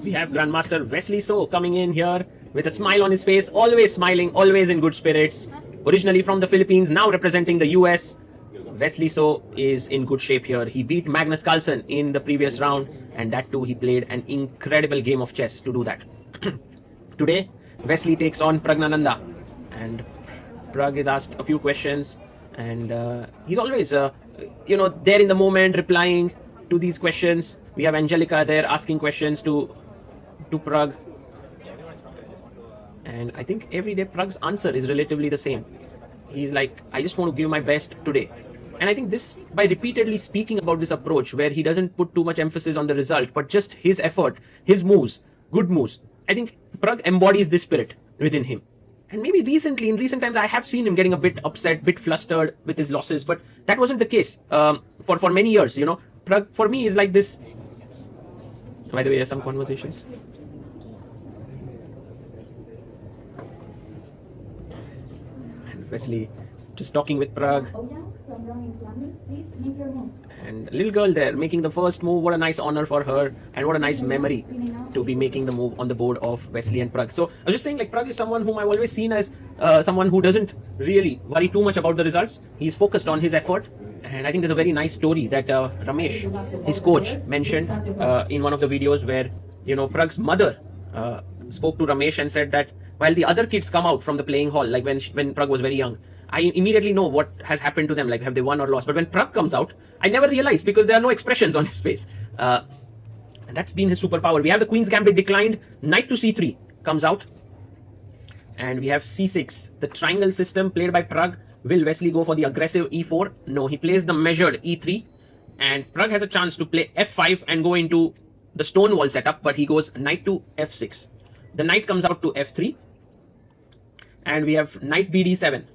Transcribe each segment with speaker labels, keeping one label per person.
Speaker 1: We have Grandmaster Wesley So coming in here with a smile on his face, always smiling, always in good spirits. Originally from the Philippines, now representing the US. Wesley So is in good shape here. He beat Magnus Carlsen in the previous round, and that too he played an incredible game of chess to do that. Today, Wesley takes on Praggnanandhaa, and Prag is asked a few questions, and he's always, there in the moment, replying to these questions. We have Angelica there asking questions to Prag, and I think every day Prag's answer is relatively the same. He's like, I just want to give my best today. And I think this, by repeatedly speaking about this approach where he doesn't put too much emphasis on the result, but just his effort, his moves, good moves, I think Prag embodies this spirit within him. And maybe in recent times, I have seen him getting a bit upset, bit flustered with his losses, but that wasn't the case for many years, Prag, for me, is like this. By the way, there are some conversations. And Wesley just talking with Prag. And little girl there making the first move. What a nice honor for her, and what a nice memory to be making the move on the board of Wesley and Prag. So I was just saying, like, Prag is someone whom I've always seen as someone who doesn't really worry too much about the results. He's focused on his effort. And I think there's a very nice story that Ramesh, his coach, mentioned in one of the videos where, Prag's mother spoke to Ramesh and said that while the other kids come out from the playing hall, like when Prag was very young, I immediately know what has happened to them, like have they won or lost. But when Prag comes out, I never realize because there are no expressions on his face. And that's been his superpower. We have the Queen's Gambit declined, Knight to C3 comes out. And we have C6, the triangle system played by Prag. Will Wesley go for the aggressive E4? No, he plays the measured E3. And Prag has a chance to play F5 and go into the Stonewall setup, but he goes Knight to F6. The Knight comes out to F3. And we have Knight BD7.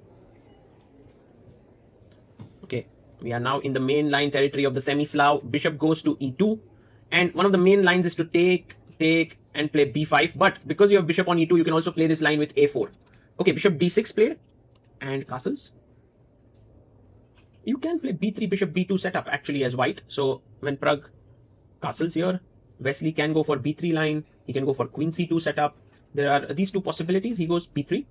Speaker 1: Okay, we are now in the main line territory of the semi-Slav. Bishop goes to E2. And one of the main lines is to take, and play B5. But because you have bishop on E2, you can also play this line with A4. Okay, bishop D6 played. And castles. You can play B3, bishop B2 setup actually as white. So when Prag castles here, Wesley can go for B3 line. He can go for queen C2 setup. There are these two possibilities. He goes B3.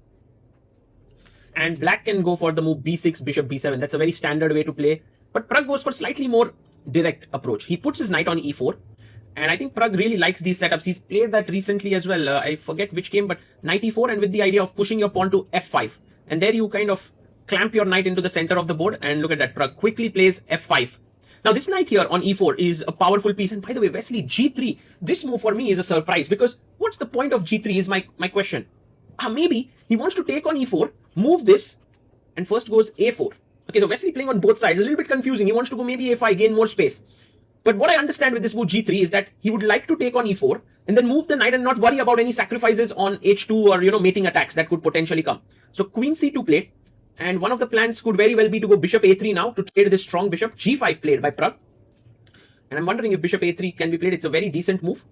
Speaker 1: And black can go for the move B6, bishop B7. That's a very standard way to play. But Prag goes for slightly more direct approach. He puts his knight on E4. And I think Prag really likes these setups. He's played that recently as well. I forget which game, but knight E4, and with the idea of pushing your pawn to F5. And there you kind of clamp your knight into the center of the board, and look at that. Prag quickly plays F5. Now this knight here on E4 is a powerful piece. And by the way, Wesley, G3, this move for me is a surprise, because what's the point of G3 is my question. Maybe he wants to take on E4, move this, and first goes A4. Okay, so Wesley playing on both sides, a little bit confusing. He wants to go maybe A5, gain more space. But what I understand with this move G3 is that he would like to take on E4 and then move the knight and not worry about any sacrifices on H2 or, mating attacks that could potentially come. So Queen C2 played, and one of the plans could very well be to go bishop A3 now to trade this strong bishop. G5 played by Prag. And I'm wondering if bishop A3 can be played. It's a very decent move.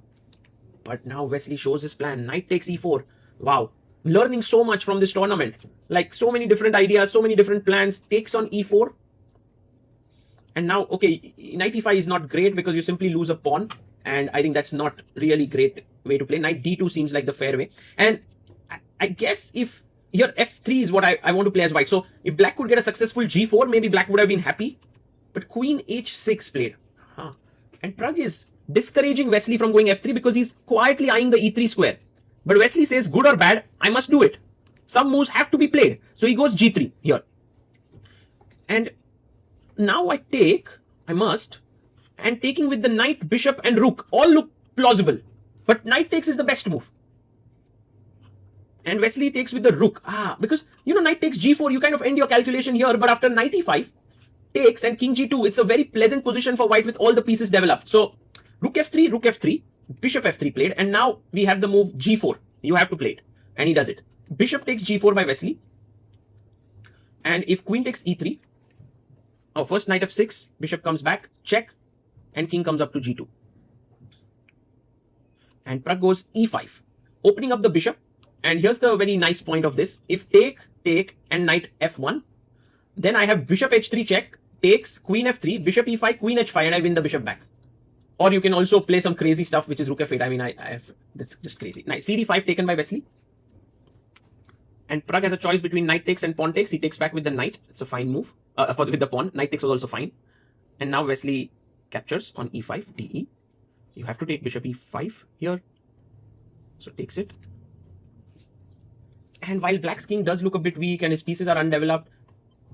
Speaker 1: But now Wesley shows his plan. Knight takes E4. Wow. Learning so much from this tournament. Like so many different ideas, so many different plans. Takes on E4. And now, okay, knight E5 is not great because you simply lose a pawn. And I think that's not really great way to play. Knight D2 seems like the fair way. And I guess if here F3 is what I want to play as white. So if black could get a successful G4, maybe black would have been happy. But Queen H6 played. And Prag is discouraging Wesley from going F3 because he's quietly eyeing the E3 square. But Wesley says, good or bad, I must do it. Some moves have to be played. So he goes G3 here. And now I must, and taking with the knight, bishop and rook all look plausible. But knight takes is the best move. And Wesley takes with the rook. Because, knight takes G4, you kind of end your calculation here. But after knight E5 takes and king G2, it's a very pleasant position for white with all the pieces developed. So rook F3, bishop F3 played. And now we have the move G4. You have to play it. And he does it. Bishop takes G4 by Wesley. And if queen takes E3, first knight F6, bishop comes back, check, and king comes up to G2. And Prag goes E5, opening up the bishop. And here's the very nice point of this. If take, and knight F1, then I have bishop H3 check, takes, queen F3, bishop E5, queen H5, and I win the bishop back. Or you can also play some crazy stuff, which is rook f8. I mean, I have, that's just crazy. Knight cd5 taken by Wesley. And Pragg has a choice between knight takes and pawn takes. He takes back with the knight. It's a fine move. With the pawn. Knight takes was also fine. And now Wesley captures on e5, de. You have to take bishop e5 here. So takes it. And while Black's king does look a bit weak and his pieces are undeveloped,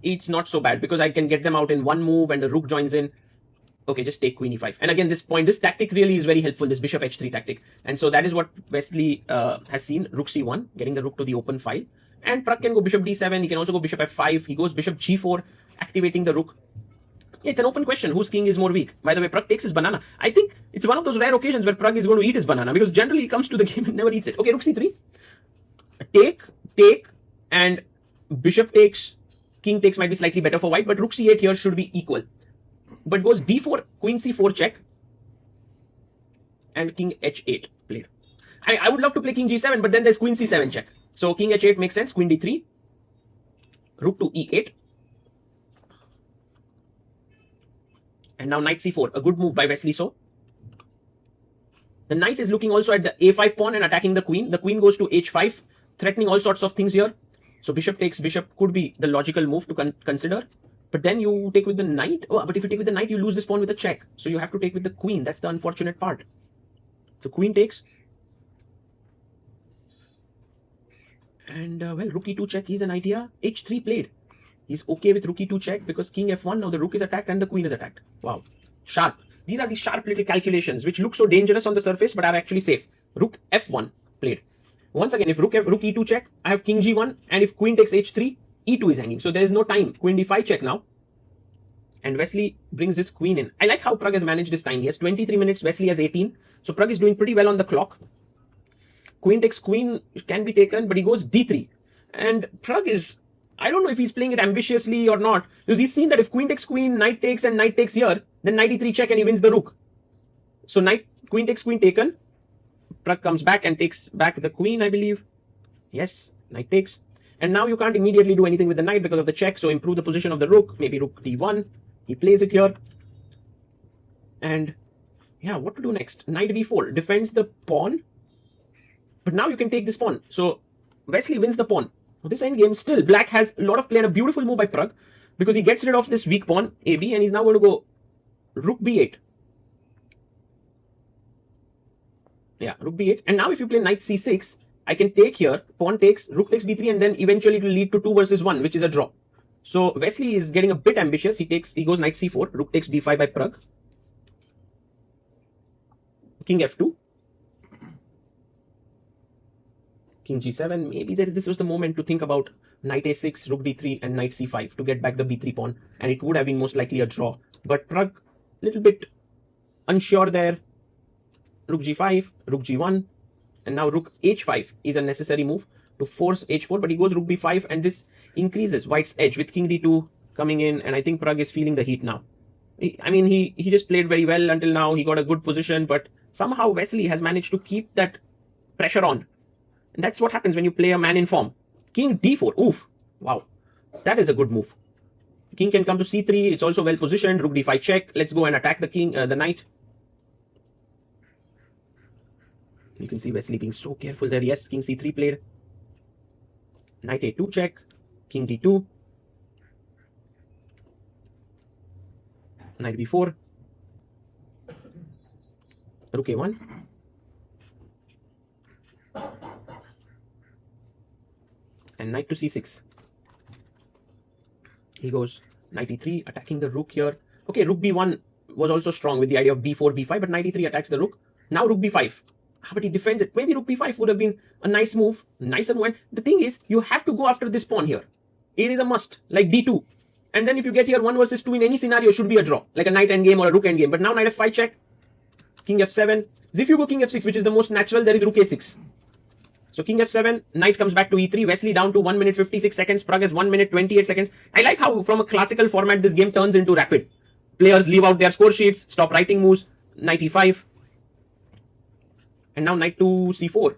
Speaker 1: it's not so bad because I can get them out in one move and the rook joins in. Okay, just take queen e5. And again, this tactic really is very helpful, this bishop h3 tactic. And so that is what Wesley has seen. Rook c1, getting the rook to the open file. And Pragg can go bishop d7. He can also go bishop f5. He goes bishop g4, activating the rook. It's an open question. Whose king is more weak? By the way, Pragg takes his banana. I think it's one of those rare occasions where Pragg is going to eat his banana because generally he comes to the game and never eats it. Okay, rook c3. Take, and bishop takes, king takes might be slightly better for white, but rook c8 here should be equal. But goes d4, queen c4 check, and king h8 played. I would love to play king g7, but then there's queen c7 check. So king h8 makes sense, queen d3, rook to e8. And now knight c4, a good move by Wesley So. The knight is looking also at the a5 pawn and attacking the queen. The queen goes to h5, threatening all sorts of things here. So bishop takes bishop could be the logical move to consider. But then you take with the knight. Oh, but if you take with the knight, you lose this pawn with a check. So you have to take with the queen. That's the unfortunate part. So queen takes. And well, rook e2 check is an idea. h3 played. He's okay with rook e2 check because king f1. Now the rook is attacked and the queen is attacked. Wow. Sharp. These are the sharp little calculations which look so dangerous on the surface but are actually safe. Rook f1 played. Once again, if rook e2 check, I have king g1. And if queen takes h3, e2 is hanging. So there is no time. Queen d5 check now. And Wesley brings his queen in. I like how Pragg has managed his time. He has 23 minutes. Wesley has 18. So Pragg is doing pretty well on the clock. Queen takes queen can be taken, but he goes d3. And Pragg is, I don't know if he's playing it ambitiously or not. Because he's seen that if queen takes queen, knight takes and knight takes here, then knight e3 check and he wins the rook. So queen takes queen taken. Pragg comes back and takes back the queen, I believe. Yes, knight takes. And now you can't immediately do anything with the knight because of the check. So improve the position of the rook. Maybe rook d1. He plays it here. And yeah, what to do next? Knight b4 defends the pawn. But now you can take this pawn. So Wesley wins the pawn. This endgame, still black has a lot of play and a beautiful move by Pragg because he gets rid of this weak pawn AB and he's now going to go rook b8. Yeah, rook b8. And now if you play knight c6, I can take here, pawn takes, rook takes b3, and then eventually it will lead to 2 versus 1, which is a draw. So Wesley is getting a bit ambitious. He goes knight c4, rook takes b5 by Pragg. King f2. King g7. Maybe this was the moment to think about knight a6, rook d3, and knight c5 to get back the b3 pawn. And it would have been most likely a draw. But Pragg, little bit unsure there. Rook g5, rook g1. And now rook h5 is a necessary move to force h4. But he goes rook b5 and this increases white's edge with king d2 coming in. And I think Pragg is feeling the heat now. He just played very well until now. He got a good position. But somehow Wesley has managed to keep that pressure on. And that's what happens when you play a man in form. King d4. Oof. Wow. That is a good move. King can come to c3. It's also well positioned. Rook d5 check. Let's go and attack the knight. You can see Wesley being so careful there. Yes, king c3 played. Knight a2 check. King d2. Knight b4. Rook a1. And knight to c6. He goes knight e3, attacking the rook here. Okay, rook b1 was also strong with the idea of b4, b5, but knight e3 attacks the rook. Now rook b5. But he defends it. Maybe rook b5 would have been a nice move. Nicer move. And the thing is, you have to go after this pawn here. It is a must, like d2. And then if you get here 1 versus 2 in any scenario, should be a draw. Like a knight endgame or a rook endgame. But now knight f5 check. King f7. If you go king f6, which is the most natural, there is rook a6. So king f7, knight comes back to e3, Wesley down to 1 minute 56 seconds, Pragg has 1 minute 28 seconds. I like how from a classical format this game turns into rapid. Players leave out their score sheets, stop writing moves, knight e5. And now knight to c4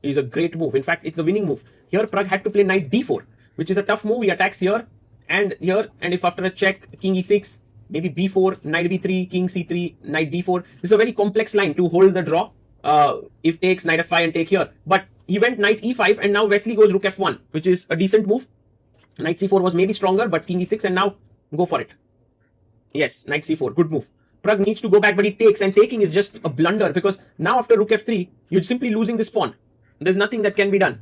Speaker 1: is a great move. In fact, it's the winning move. Here Pragg had to play knight d4, which is a tough move. He attacks here, and if after a check, king e6, maybe b4, knight b3, king c3, knight d4. This is a very complex line to hold the draw. If takes, knight f5 and take here. But he went knight e5 and now Wesley goes rook f1, which is a decent move. Knight c4 was maybe stronger, but king e6 and now go for it. Yes, knight c4, good move. Pragg needs to go back, but he takes, and taking is just a blunder because now after rook f3, you're simply losing this pawn. There's nothing that can be done.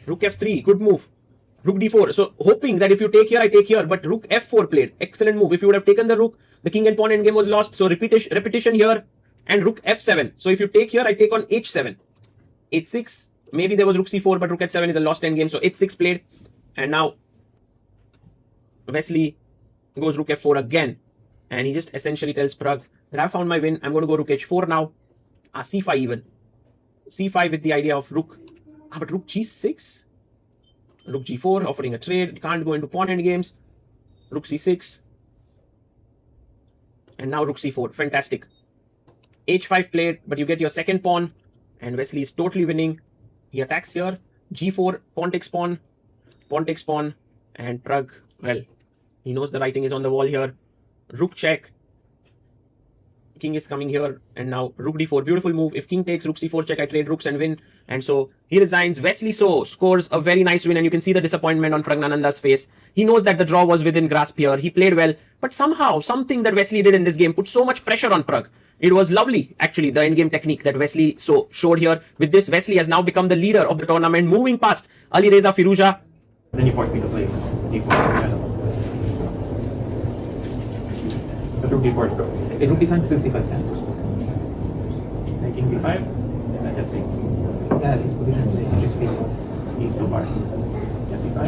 Speaker 1: Rook f3, good move. Rook d4. So hoping that if you take here, I take here, but rook f4 played. Excellent move. If you would have taken the rook, the king and pawn endgame was lost. So repetition here and rook f7. So if you take here, I take on h7. h6, maybe there was rook c4, but rook h7 is a lost endgame. So h6 played, and now Wesley goes rook f4 again. And he just essentially tells Pragg that I've found my win. I'm going to go rook h4 now. c5 even. c5 with the idea of rook. But rook g6. Rook g4 offering a trade. Can't go into pawn endgames. Rook c6. And now rook c4. Fantastic. h5 played, but you get your second pawn. And Wesley is totally winning. He attacks here. g4, pawn takes pawn. Pawn takes pawn. And Pragg, well, he knows the writing is on the wall here. Rook check. King is coming here, and now rook d4. Beautiful move. If king takes rook c4 check, I trade rooks and win. And so he resigns. Wesley So scores a very nice win, and you can see the disappointment on Praggnanandhaa's face. He knows that the draw was within grasp here. He played well, but somehow something that Wesley did in this game put so much pressure on Pragg. It was lovely, actually, the endgame technique that Wesley So showed here. With this, Wesley has now become the leader of the tournament, moving past Ali Reza Firouzja.
Speaker 2: Then you force me to play d4. Rook d4 is good. Is rook d5 still c5? King b5, and I just think. Yeah, his position is just he's too far. b5.